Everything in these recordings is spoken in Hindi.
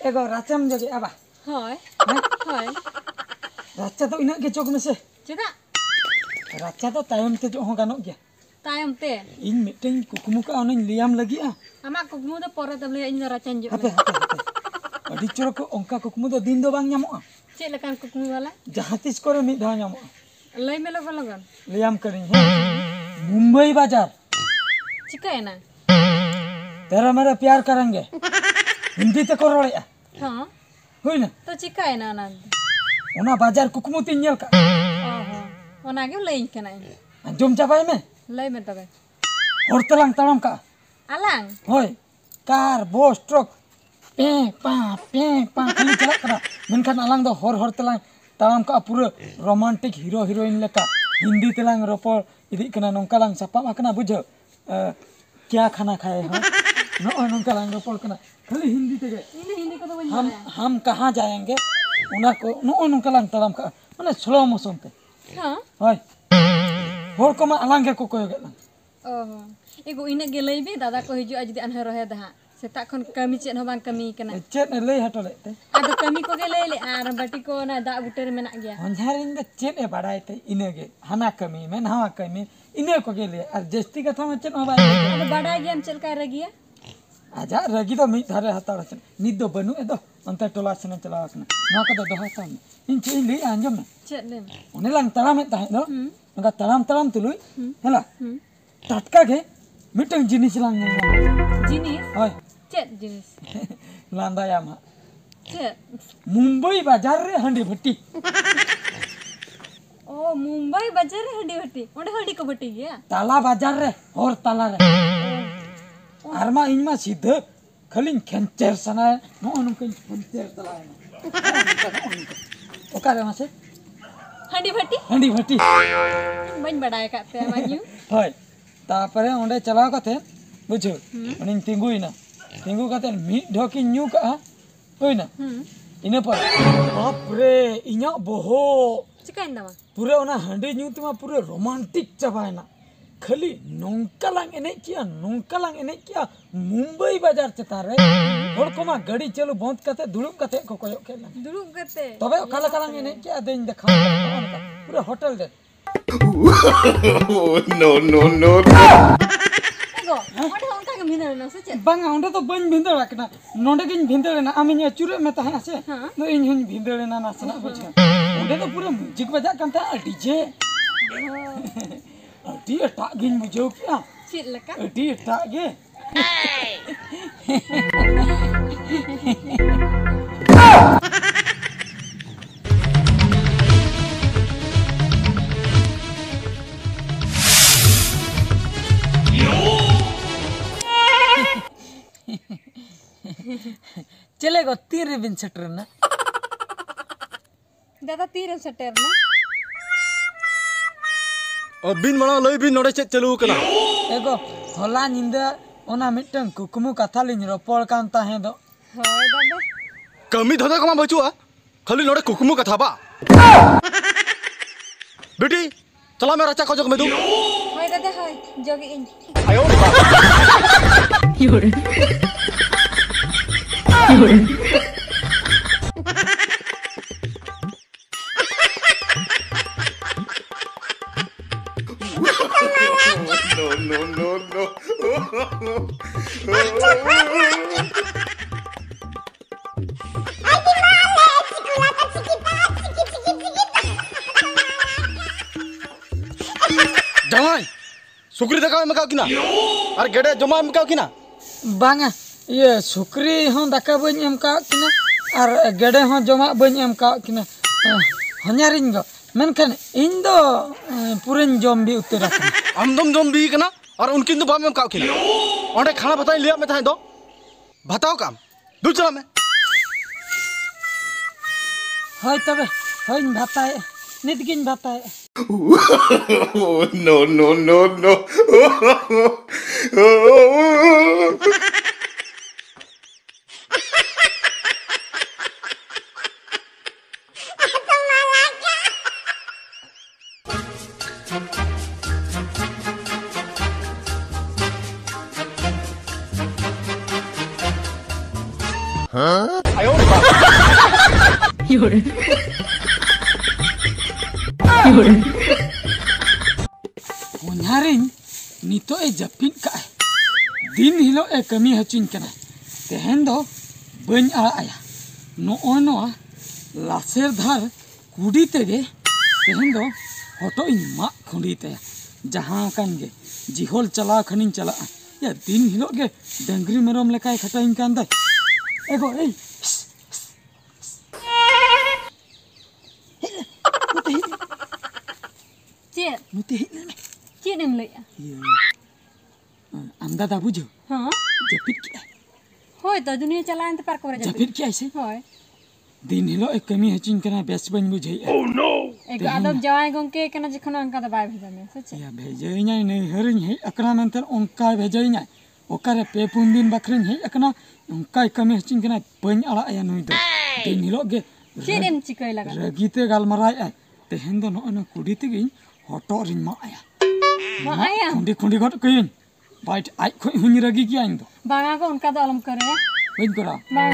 Ego racam jadi apa? Hoi. Hoi. Raca tuh inak ke cok mese. Cedak. Raca tuh tayam te jok ganok dia. Tayam te. In meeting kukumu ka onin liam lagi ah. Amak kukumu tuh pore tabli in racan juk. Hape. Adi corok ongka kukumu tuh din do bang nyamuk ah. Cek lekan kukumu wala. Jahatis kore mid dah nyamuk. Lay melo kan. Liam kering. Mumbai बाजार. Cika है ना. तेरा मेरा प्यार करेंगे. हिंदी ते करोड़े आ. हाँ. हुई ना. तो चिका है ना ना. उना बाजार कुकुमु तिन्यल का. ओह. ओना क्यों लई के ना. अंजुम चापाई में. लई में तबे. और तलांग तलाम का. Alang. होय. Car bus truck. पे पा खाली चला करा. मेनखान alang दो हर तलांग तलाम का पूरा रोमांटिक हीरो हीरोइन लेका हिंदी तलांग रोपor इदी कना नोंकालांग सपा माकना बुझो. क्या खाना खाए हो? नो नोंकालांग रोपor कना. खाली हिंदी तेगे. ini hindi ko to banya. हम कहाँ जाएंगे उना को नो नोंकालांग तलाम का माने स्लो मोशन पे. हाँ. होय. होर को मा alang को कोयो गेला. Oh. Iku ina gelai bi dada ko hiju aja di anha rohe dah. Setak kon kami cek no bang kami kena. चेत ने लई हटो लेते. Ada kami ko gelai le ar bati ko na dak buter menak gya. हंझारिन द चेत ए बड़ाई ते इनेगे हना कमी में नवा कमी इने को गेले और जस्ती कथा में चेत mobile. Ada badai gya am चल का रगिया. आजा रगी तो मी धारे हताड़ छन निद दो बनु ए दो अंत टोला छन चला कना ना को दो हताम इन चे लई आंजम में Cek le. उने लंग तराम में ताहे दो नगा तराम तुलुई हला टटका के मिटंग जिनिस लांग Jenis. होय Cek jenis. लांदाया मा Cek. मुंबई बाजार रे हंडी भट्टी. Oh, Mumbai bajar hadi hadi. Onde hadi ko bati gya. ताला बाजार रे और ताला रे आरमा इनमा सीधे खाली खेंचर सना नो नो खेंचर तला है ओकारे मासे Hadi bati. हंडी भट्टी Bany badai ka te maju. होय तापरे ओंडे चलाव कते बुझो उनिन तिंगुइना तिंगु कते मी ढोकी न्यू का होइना इने पर बाप रे इnya बोहो Cikain dama. पूरे ओना हंडी न्यू तमा पूरे रोमांटिक चबायना खाली नोंकालांग एने किया मुंबई बाजार चता रे होड़ कोमा गाड़ी चलो बंद कते दुड़ुब कते को कोयो केला Duduk kate. तबे काला कालांग एने किया देन देखा पूरे होटल दे no. Ego. Onde onka ke minal na se cek. बांगा ओंडे तो बन भिंदड़ कना नोंडे गिन भिंदड़ ना आमी ने चुरे में ताहे आसे नो इन हुन भिंदड़ ना नासना बुझा ओंडे तो पूरे म्यूजिक बजा कंता डीजे अडी एटा गिन बुझो क्या Cik leka. अडी एटा गे चलेगा तीर बिन सटर ना Dada tiram seter na. बिन मना लई बिन नोडे चेक चलू कना एगो होला निंदा ओना मिटन कुकुमु कथा लिन रोपड़ कान ताहे दो Hoi dada. कमी धोदा कमा बचुआ खाली नोडे कुकुमु कथा बा बेटी चला मैं रचा खोजक में दू Hoi dada hoi. Jogi in. आयो no. जमाई सुकरी दका में काव किना और गेडे जमा में काव किना बांगा ये सुकरी हों दाका बन एम का किना और गेडे हों जमा बन एम का किना हन्यारिन गो मेनखान इन दो पुरन जम भी उतर आमदम जम भी कना और उनकिन तो बाम में काव किना ओंडे खाना बताई लिया में थाए दो बताओ काम दूर चला में होय तबे होय भाताए नितगिन भाताए no. होनारिन नितो ए जपिन का दिन हिलो ए कमी हचिन कना तेहन दो बन आया नो लासेर धार कुड़ी तेगे तेहन दो हटो इन मा खुंडी ते जहां कान गे जिहोल चला खनिन चला या दिन हिलो गे डंगरी मेरम लेकाय खटाइन कान दा एगो ए चेत मुते हिल चेत एम लइया आमदा दा बुझो हां जपित के होय तो दुनिया चलान त पार करे जपित के ऐसे होय दिन हिलो ए कमी हचिन कना बेस बन बुझै एक आदम जवाई गंके कना जखन अंका दबाय भेजा में सच्चे या भेजै नै नै हरिन है अकरा मेंतर ओंका भेजै नै ओकारे पे पुन दिन बखरिन है अकना ओंका कमी हचिन कना बन आला या नुई दो दिन हिलो गे चेत एम चिकई लगा रगीते गालमराय आ तेहन दो न कुड़ी तेगे हटो रिन मा आया मा आया खुंडी खुंडी गट कइन बाइट आई खो हुनी रगी की आइन दो बांगा को उनका तो अलम करे बन करा बांग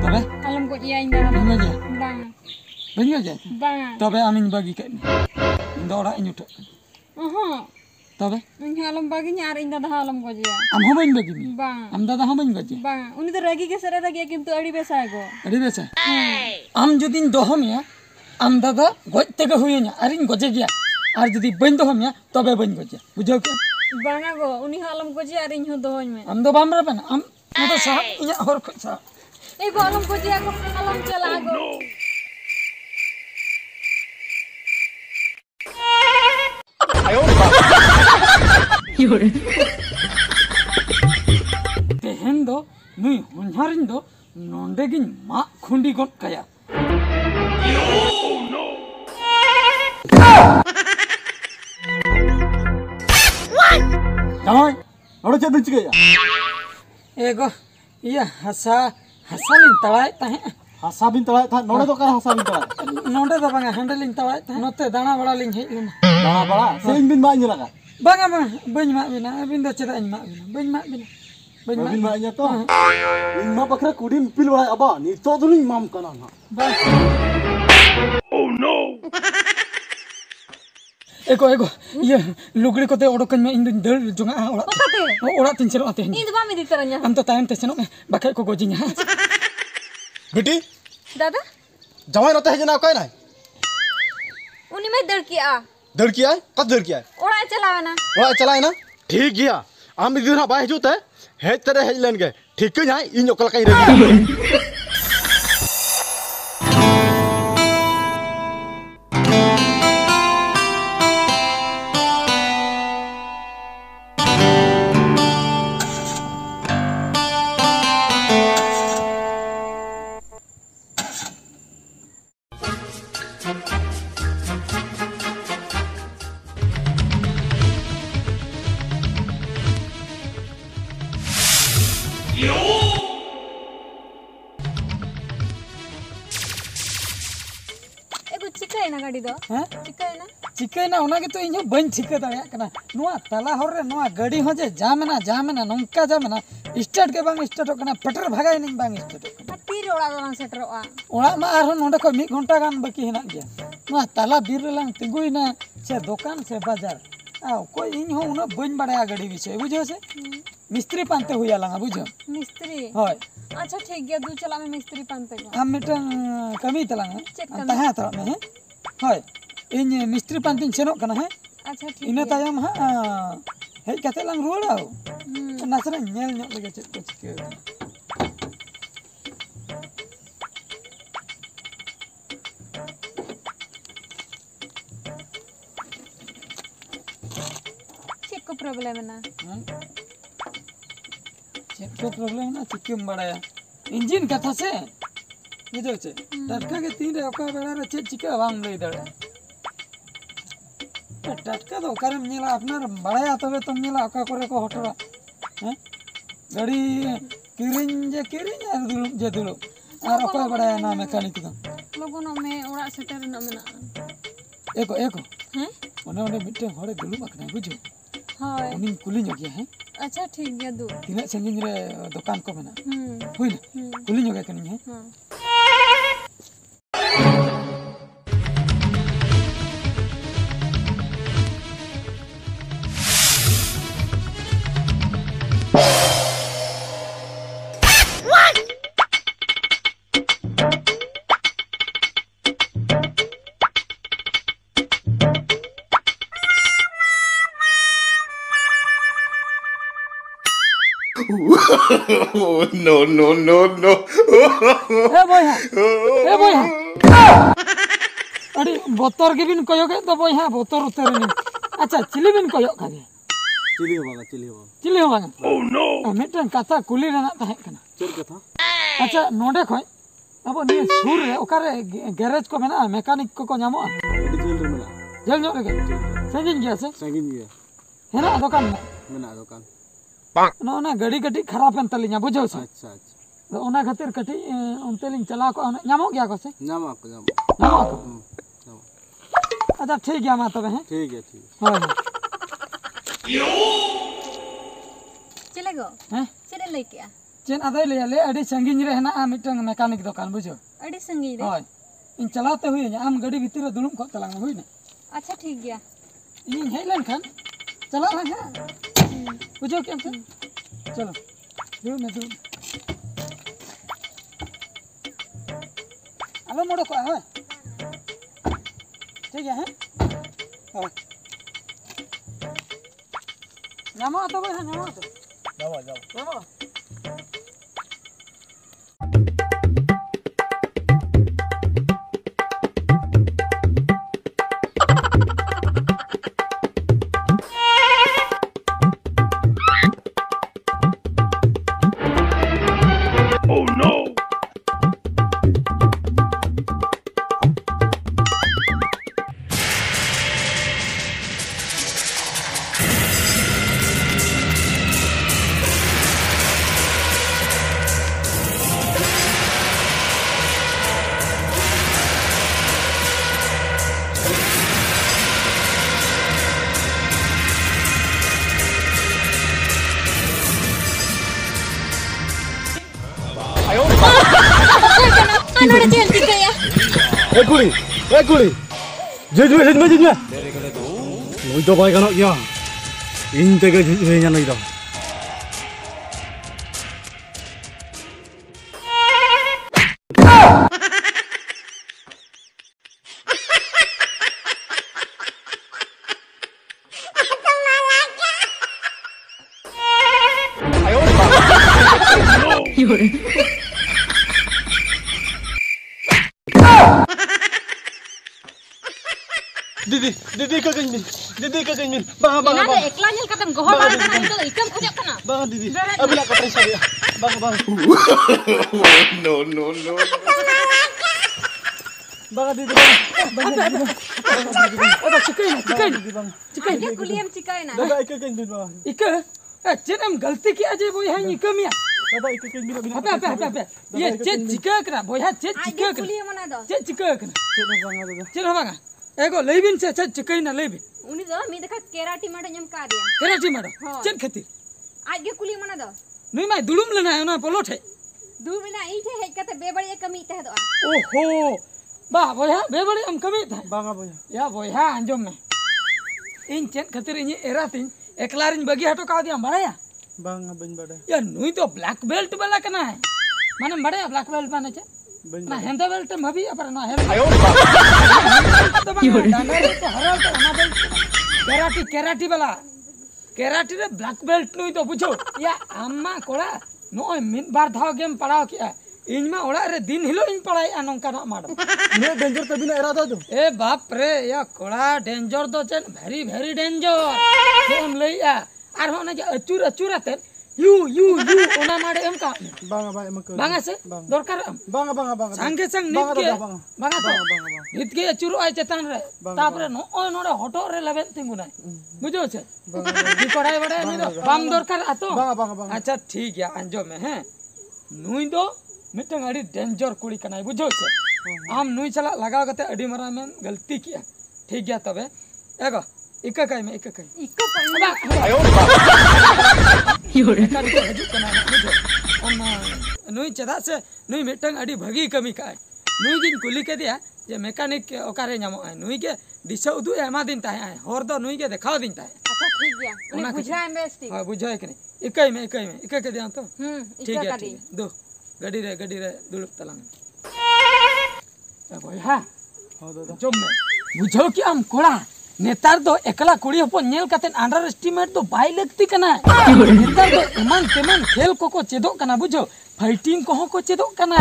तबे अलम को इया इंदा बन गया बांग बन गया बांग तबे आमिन बगी के इंदोरा इनु ठ तबे इन अलम बागी न्यार इंदा दा अलम को जिया am ho bang bagi ni बांग am dada ho bang gaji बांग उनी तो रगी के सरे रगी किंतु अड़ी बेसाय गो adi besa am judin dohomia am dada goj tege huyenya arin goje gya ar judi ban dohomia tobe ban goje bujho ke बांगा गो उनी अलम को जिया रिन हो दोहन में am do bam rapan am to sa inya hor ko sa ए गो अलम को जिया को अलम चला गो tehen do nui honharin do nonde gin ma khundi got kaya Jangan, orang cakap cakap ya. ego iya hasalin talai tahe Hasabin telah, nona tu kan hasabin telah. nonde do banga handling talai tahe note dana bala ling hei luna Nah, bala, sering bin banyak lah kan. banga bany ma bina abin do cheda ma bina bany ma bina Bin banyak tu. Imam bakra kudim pil bala abah, ni tu tu ni imam kanan. ego iya lugri kote odokan me indun dal junga ora tin chero ate इन दबा में दी तरanya am to time te seno me bakai ko gojinya बेटी, दादा जवान होता है जना कोई नहीं. उनी में दड़ किया दर किया है? कब दर किया है? ओड़ा चलावा ना वहाँ चलाए ना? ठीक गया. आम इधर ना बाहर जुते है तेरे है लेंगे. ठीक है यहाँ इन लोकल का ही रहेगा. एगो चिकाई ना गाड़ी दो हाँ चिकाई ना चिकना ओना के तो इनो बन चिका दाया कना नुआ तला हर रे नुआ गाड़ी हो जे जामना नंका जामना स्टार्ट के बांग स्टार्ट कना पटर भगाय नहीं बांग स्टार्ट तीर ओड़ा दो सेटरोआ ओड़ा मा आरो नोंडे को 1 घंटा गान बाकी हेना गया नुआ तला बीर लंग तिगुइना से दुकान से बाजार आ कोई इन हो उना बन बड़ाया गाड़ी विषय बुझो से मिस्त्री पानते हुया लंगा बुझो मिस्त्री होय अच्छा ठीक गया दू चला में मिस्त्री पानते को हम मिटन कमी तलंग चेक ता है तो में होय इन मिस्त्री पानतिन सेनो कना है अच्छा ठीक ina tayam ha hei kate lang ruaw nasra nyel nyok lagi cek ko cek check को प्रॉब्लम है ना cek ko problem na cikum badaya engine katha se bujo che tatka ke tin re oka bela re cek chika bang lei dare टटका तो करम नीला अपना बड़ाया तबे तुम नीला अका करे को हटरा हैं गाड़ी किरिन यार दुलुप और अका बड़ाया ना मैकेनिक तो लोगों में ओड़ा सेटर ना मेना एको हैं ओने मिटे हड़े दुलुप अकना बुझो हाय उन्हीं कुली जोगिया है अच्छा ठीक गया दू तीना संगीन रे दुकान को मेना हुई ना हम्म कुली जोगिया कनी है हां No, no, no, no. ए बोया अड़ी बोतर के बिन कयो के तो बोया बोतर उतर नहीं अच्छा चिली बिन कयो खागे चिली हो बागा चिली हो बागा ओह नो मिटन कथा कुली रेना ताहे कना चल कथा अच्छा नोडे खय अब नि सुर रे ओकारे गैरेज को मेना मैकेनिक को न्यामो एडी जेल रे मेना जल जो रे संगीन गया से संगीन गया हेना दुकान मेना दुकान ना गाड़ी कटी खराब एन तलिया बुझो से अच्छा अच्छा तो ओना खातिर कटी उनते लिंग चला को न्यामो गया को से नामा को न्यामो को अच्छा ठीक गया मा तबे हैं ठीक है हां चले गो हैं चले लेके आ चेन आदे ले ले अड़ी संगीन रे हेना मिटंग मैकेनिक दुकान बुझो अड़ी संगी रे हां इन चलाते हुए आम गाड़ी भीतर रे दुलुम को तलांग हुई ना अच्छा ठीक गया इन हेलन खान चला ला बुझो क्या चलो दू में दू आलो मोड़ो को है ठीक है हां नामो तो भाई नामो तो जाओ नामो नोड़े चल ठीक गया ए कुली जेज में नई तो बाय गानो गया इन तेगे जेज नई दो दीदी का कहीं bang ina do ekla nyel katam gohor bar kana itu ikam khojak kana bang didi abila ka presa dia bang No, no, no. bang didi ada chicken आगे कुलियम चिकाय ना दादा एक कहीं दिन bang इक चेन हम गलती किया जे बोया है इकमिया दादा एक कहीं दिन अबे ये चेन चिका करा बोया चेन चिका आगे करा कुलियम मना दो चेन चिका करा bang दादा चेन होगा एगो लेबिन से चेन चिकाई ना लेबिन उनी दो मी देखा केराटी माडो nyam का दिया केराटी माडो हाँ। चेन खातिर आगे कुलियम मना दो नुई माय दुलुम लेना है ना पलोठे दू मिना इठे हेज कते बेबड़ी कमी तह दो ओहो बा बोया बेबड़ी हम कमी था bang boya या बोया अंजम में इन चेन खातिर इन एरातिन एकलारिन बगी हटो का दिया बड़ाया bang बन बड़े या नुई तो ब्लैक बेल्ट वाला कना है माने बड़े ब्लैक बेल्ट माने छे ना हेंदा बेल्ट मभी पर ना हेंदा डांडा तो हराल तो ना बेल्ट केराटी वाला केराटी रे ब्लैक बेल्ट नुई तो बुझो या अम्मा कोड़ा नो मिन बार धाव गेम पढ़ाओ किया इनमा ओड़ा रे दिन हिलो इन पढ़ाई नोंका ना माडो ने डेंजर तभी ना इरादा दो ए बाप रे या कोड़ा डेंजर दो चेन वेरी डेंजर हम लइया आर होने जे अचूर आते यू ओना माडे एम का bang एम को बांगा से दरकार bang संगे संग नित के बांगा तो नित के अचूर आय चेतान रे तापरे नो ओय नोडे हटो रे लेबेन तिंगुनाय बुझो छे दी कोड़ाई बड़े नि दो बाम दरकार आतो bang अच्छा ठीक है अंजो में है नुई दो मिटंग अड़ी डेंजर कुड़ी कनाई बुझो छे आम नुई चला लगाव कते अड़ी मरा में गलती किया ठीक गया तबे एगो इका काय में इका काय इको को मेका को हजूक कना बुझो नुई चदा से नुई मिटंग अडी भगी कमी काय नुई गिन कुली के दिया जे मैकेनिक ओकारे न्यामो आय नुई के दिशा उदु एमा दिन ताहे आय हर दो नुई के देखाव दिन ताहे अच्छा ठीक गया उनी बुझा है बेस्ट हां बुझाय कने इकाई में इका के दिया तो ठीक इको है का ठीक दी है दो गडी रे दुलुप तलांग भाई हां हां दादा जम में बुझो कि हम कोड़ा नेतार दो एकला कुड़ी हपन नेल कातेन अंडर एस्टिमेट दो बाय लगती कना नेतार दो एमान तेमान खेल को चेदो कना बुझो फाइटिंग को चेदो कना